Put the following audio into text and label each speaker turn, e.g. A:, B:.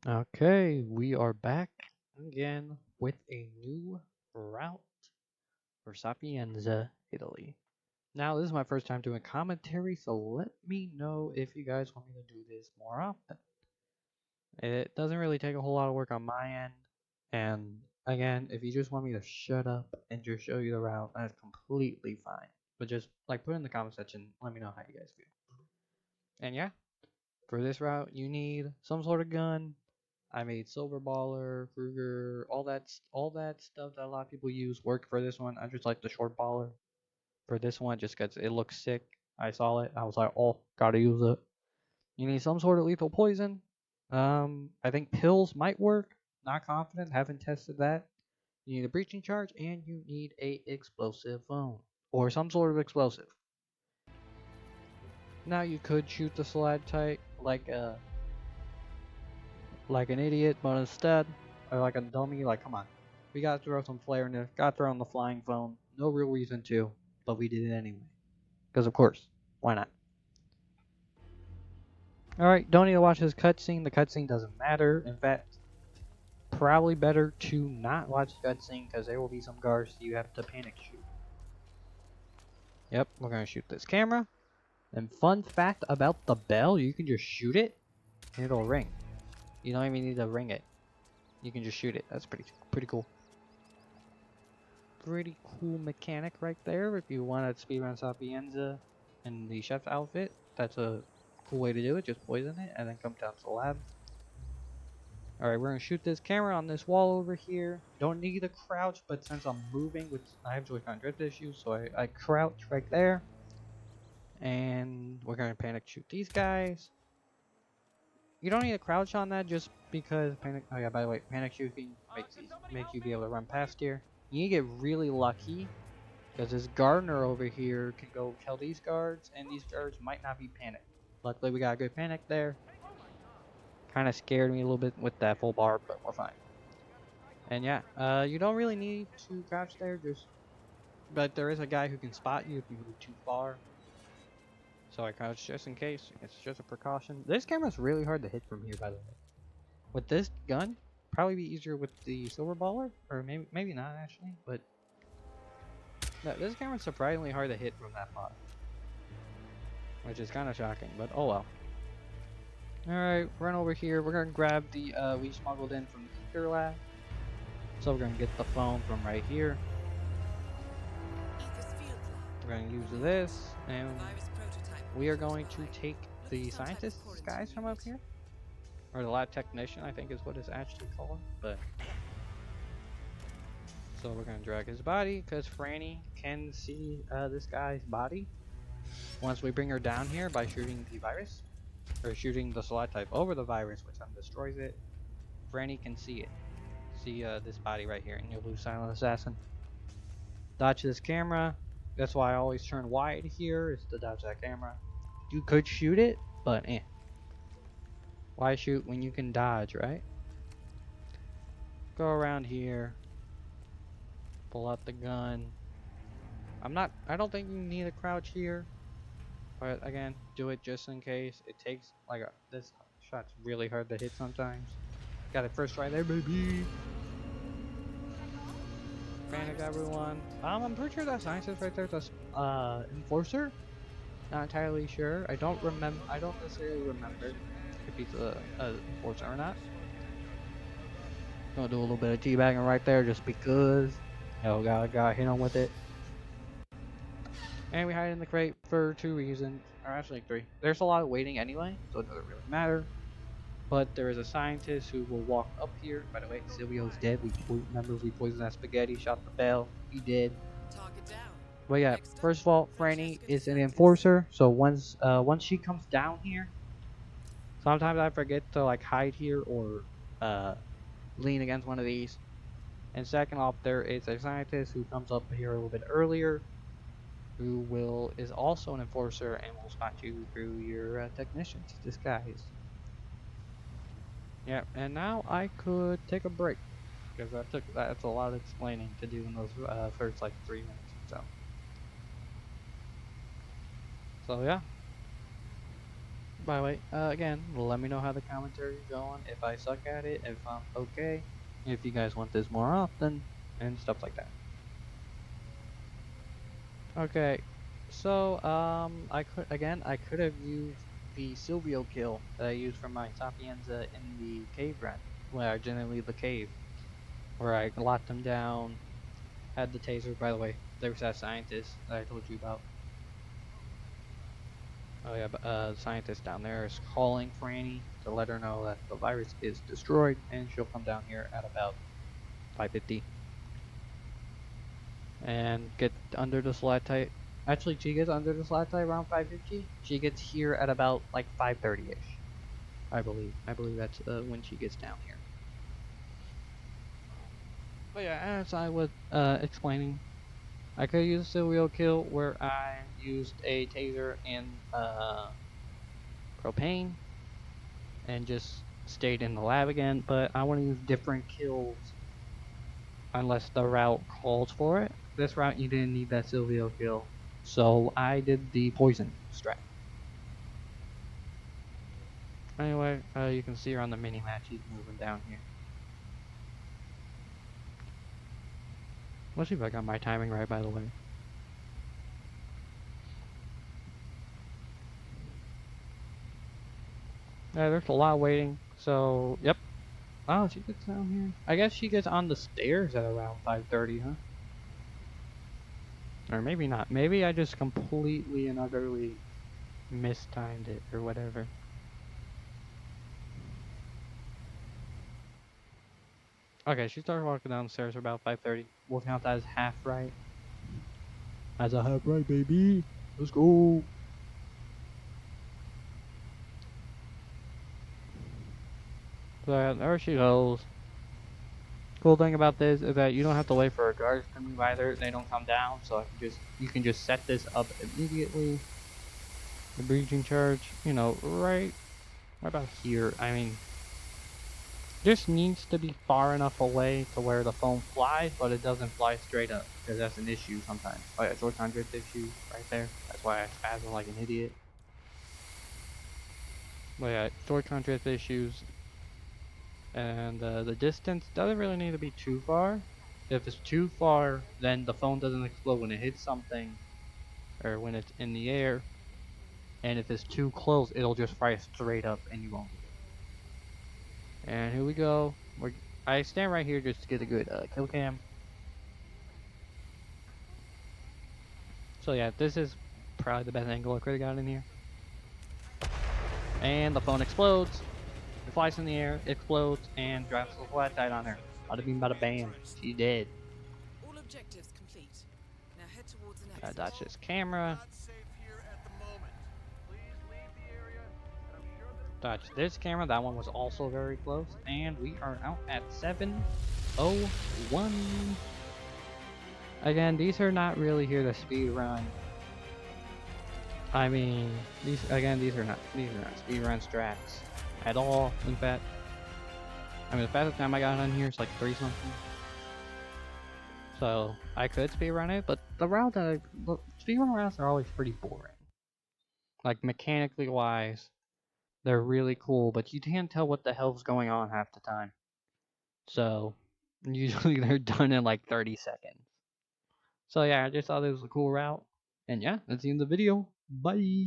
A: Okay, we are back again with a new route for Sapienza, Italy. Now, this is my first time doing commentary, so let me know if you guys want me to do this more often. It doesn't really take a whole lot of work on my end, and again, if you just want me to shut up and just show you the route, that's completely fine. But just like put in the comment section, let me know how you guys feel. And yeah, for this route, you need some sort of gun. I made Silver Baller, Kruger, all that stuff that a lot of people use work for this one. I just like the short baller for this one just because it looks sick. I saw it. I was like, oh, gotta use it. You need some sort of lethal poison. I think pills might work. Not confident. Haven't tested that. You need a breaching charge and you need a explosive phone or some sort of explosive. Now you could shoot the stalactite like an idiot, but instead, or like a dummy, like come on, we gotta throw some flair in there. Gotta throw in the flying phone. No real reason to, but we did it anyway. Because of course, why not? All right, don't need to watch this cutscene. The cutscene doesn't matter. In fact, probably better to not watch the cutscene because there will be some guards you have to panic shoot. Yep, we're gonna shoot this camera. And fun fact about the bell, you can just shoot it and it'll ring. You don't even need to ring it. You can just shoot it. That's pretty cool. Pretty cool mechanic right there. If you want to speedrun Sapienza in the chef's outfit, that's a cool way to do it. Just poison it and then come down to the lab. Alright, we're going to shoot this camera on this wall over here. Don't need to crouch, but since I'm moving, which I have Joy-Con drift issues, so I crouch right there. And we're going to panic shoot these guys. You don't need to crouch on that just because panic. Oh yeah, by the way, panic shooting makes you be able to run past here. You need to get really lucky because this gardener over here can go kill these guards, and these guards might not be panicked. Luckily, we got a good panic there. Kind of scared me a little bit with that full bar, but we're fine. And yeah, you don't really need to crouch there, but there is a guy who can spot you if you move too far. So I crouch just in case. It's just a precaution. This camera's really hard to hit from here, by the way. With this gun, probably be easier with the silver baller, or maybe not actually, but no, this camera's surprisingly hard to hit from that far. Which is kind of shocking, but oh well. Alright, run over here. We're gonna grab the, we smuggled in from the Ether lab. So we're gonna get the phone from right here. We're gonna use this, and we are going to take the scientists guys from up here. Or the lab technician, I think is what it's actually called, but... So we're gonna drag his body, because Franny can see, this guy's body. Once we bring her down here by shooting the virus. Or shooting the Stalactite over the virus, which destroys it. Franny can see it. See this body right here, and you'll lose Silent Assassin. Dodge this camera. That's why I always turn wide here, is to dodge that camera. You could shoot it, but eh. Why shoot when you can dodge, right? Go around here. Pull out the gun. I don't think you need a crouch here. But again, do it just in case. It takes this shot's really hard to hit sometimes. Got it first try there, baby. Panic everyone. I'm pretty sure that scientist right there is enforcer. Not entirely sure. I don't necessarily remember if he's a enforcer or not. Gonna do a little bit of teabagging right there just because. Oh, gotta hit him with it. And we hide in the crate for 2 reasons, or actually 3. There's a lot of waiting anyway, so it doesn't really matter. But there is a scientist who will walk up here. By the way, Silvio's dead. Remember we poisoned that spaghetti, shot the bell. He did. But yeah, first of all, Franny is an enforcer, so once she comes down here, sometimes I forget to like hide here or lean against one of these. And second off, there is a scientist who comes up here a little bit earlier, who is also an enforcer and will spot you through your technician's disguise. Yeah, and now I could take a break because that's a lot of explaining to do in those first like 3 minutes or so. So yeah, By the way, again, let me know how the commentary is going, if I suck at it, if I'm okay, if you guys want this more often, and stuff like that. Okay, so, I could have used the Silvio kill that I used for my Sapienza in the cave run, where I didn't leave the cave, where I locked them down, had the taser. By the way, there's that scientist that I told you about. Oh yeah, but the scientist down there is calling Franny to let her know that the virus is destroyed, and she'll come down here at about 5:50 and get under the stalactite. Actually, she gets under the stalactite around 5:50. She gets here at about like 5:30ish, I believe. I believe that's when she gets down here. But yeah, as I was explaining, I could use a serial kill where I used a taser and propane and just stayed in the lab again, but I want to use different kills unless the route calls for it. This route you didn't need that Silvio kill, so I did the poison strat. Anyway, you can see her on the mini map. She's moving down here. Let's see if I got my timing right, by the way. Yeah, there's a lot waiting. So, yep. Oh, she gets down here. I guess she gets on the stairs at around 5:30, huh? Or maybe not. Maybe I just completely and utterly mistimed it or whatever. Okay, she started walking down the stairs about 5:30. We'll count that as half right. As a half right, baby. Let's go. So yeah, there she goes. Cool thing about this is that you don't have to wait for our guards to move either. They don't come down, so you can just set this up immediately. The breaching charge, right about here. I mean, this needs to be far enough away to where the foam flies, but it doesn't fly straight up, because that's an issue sometimes. Oh yeah, George Hundredth issue right there. That's why I spasm like an idiot. But yeah, George Hundredth issues, and the distance doesn't really need to be too far. If it's too far, then the phone doesn't explode when it hits something, or when it's in the air. And if it's too close, it'll just fire straight up, and you won't get it. And here we go. I stand right here just to get a good kill cam. So yeah, this is probably the best angle I could have got in here. And the phone explodes. It flies in the air, explodes, and drops the flashlight on her. Bada bing, bada bam. She's dead.
B: All objectives complete. Now head towards an
A: I
B: exit.
A: dodge this camera. Dodge this camera. That one was also very close. And we are out at 7:01. Again, these are not really here to speed run. I mean, these are not speed run strats at all. In fact, I mean the fastest time I got on here is like 3 something. So I could speed run it, but the speed run routes are always pretty boring. Like mechanically wise, they're really cool, but you can't tell what the hell's going on half the time. So usually they're done in like 30 seconds. So yeah, I just thought it was a cool route. And yeah, that's the end of the video. Bye.